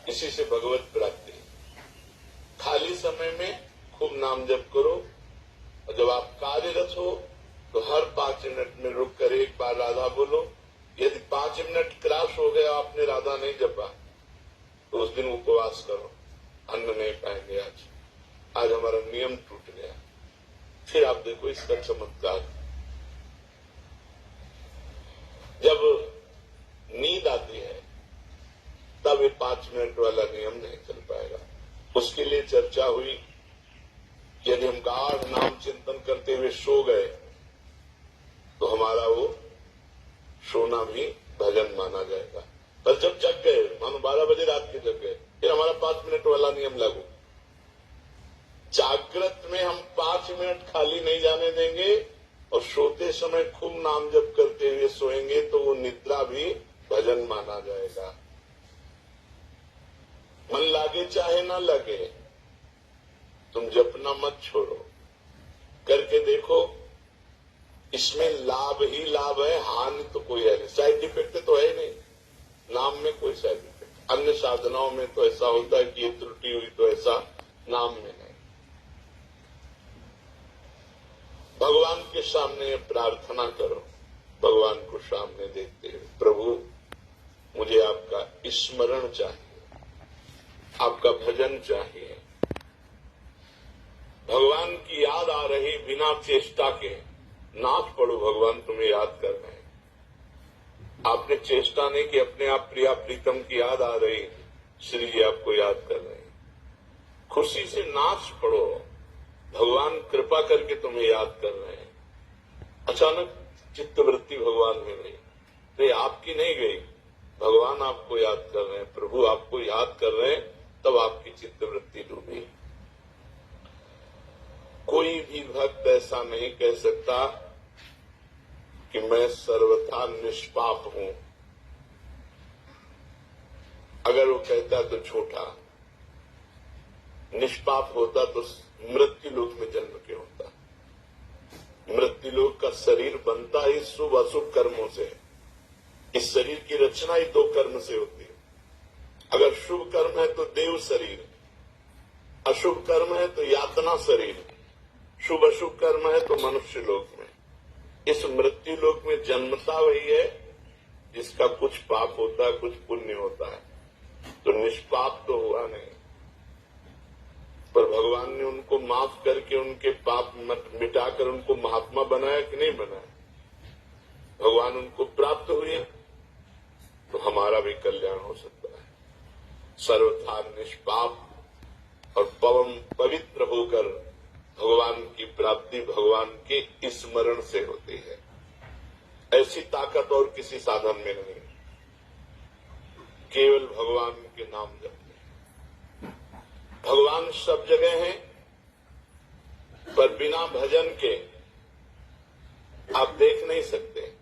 इसी से भगवत प्राप्ति। खाली समय में खूब नाम जप करो और जब आप कार्यरत हो तो हर 5 मिनट में रुक कर एक बार राधा बोलो। यदि 5 मिनट क्रॉस हो गया आपने राधा नहीं जपा तो उस दिन उपवास करो, अन्न नहीं पाएंगे। आज हमारा नियम टूट गया। फिर आप देखो इसका चमत्कार। जब नींद आती है तब ये 5 मिनट वाला नियम नहीं चल पाएगा। उसके लिए चर्चा हुई, यदि हम गाढ़ नाम चिंतन करते हुए सो गए तो हमारा वो सोना भी भजन माना जाएगा। पर जब जग गए, मानो 12 बजे रात के जग गए, फिर हमारा 5 मिनट वाला नियम लागू। जागृत में हम 5 मिनट खाली नहीं जाने देंगे और सोते समय खूब नाम जप करते हुए सोएंगे तो वो निद्रा भी भजन माना जाएगा। मन लागे चाहे ना लगे, तुम जपना मत छोड़ो, करके देखो। इसमें लाभ ही लाभ है, हानि तो कोई है नहीं। साइड इफेक्ट तो है नहीं, नाम में कोई साइड इफेक्ट। अन्य साधनाओं में तो ऐसा होता है कि ये त्रुटि हुई तो ऐसा, नाम में नहीं। भगवान के सामने प्रार्थना करो, भगवान को सामने देखते हुए, प्रभु मुझे आपका स्मरण चाहिए, आपका भजन चाहिए। भगवान की याद आ रही बिना चेष्टा के, नाथ पढ़ो, भगवान तुम्हें याद कर रहे हैं। आपने चेष्टा नहीं कि अपने आप प्रिया प्रीतम की याद आ रही, श्री जी आपको याद कर रहे हैं। खुशी से नाच पढ़ो, भगवान कृपा करके तुम्हें याद कर रहे हैं। अचानक चित्तवृत्ति भगवान में गई, तो आपकी नहीं गई, भगवान आपको याद कर रहे हैं, प्रभु आपको याद कर रहे हैं, तब आपकी चित्तवृत्ति डूबी। कोई भी भक्त ऐसा नहीं कह सकता कि मैं सर्वथा निष्पाप हूं। अगर वो कहता तो झूठा। निष्पाप होता तो मृत्यु लोक में जन्म क्यों होता। मृत्यु लोक का शरीर बनता ही शुभ अशुभ कर्मों से है। इस शरीर की रचना ही 2 कर्म से होती है। अगर शुभ कर्म है तो देव शरीर, अशुभ कर्म है तो यातना शरीर, शुभ अशुभ कर्म है तो मनुष्य लोक में। इस मृत्यु लोक में जन्मता वही है जिसका कुछ पाप होता है, कुछ पुण्य होता है। तो निष्पाप तो हुआ नहीं, पर भगवान ने उनको माफ करके उनके पाप मिटाकर उनको महात्मा बनाया कि नहीं बनाया। भगवान उनको प्राप्त हुए तो हमारा भी कल्याण हो सकता है। सर्वथा निष्पाप और पवित्र होकर भगवान की प्राप्ति भगवान के स्मरण से होती है। ऐसी ताकत और किसी साधन में नहीं, केवल भगवान के नाम जपने। भगवान सब जगह हैं, पर बिना भजन के आप देख नहीं सकते।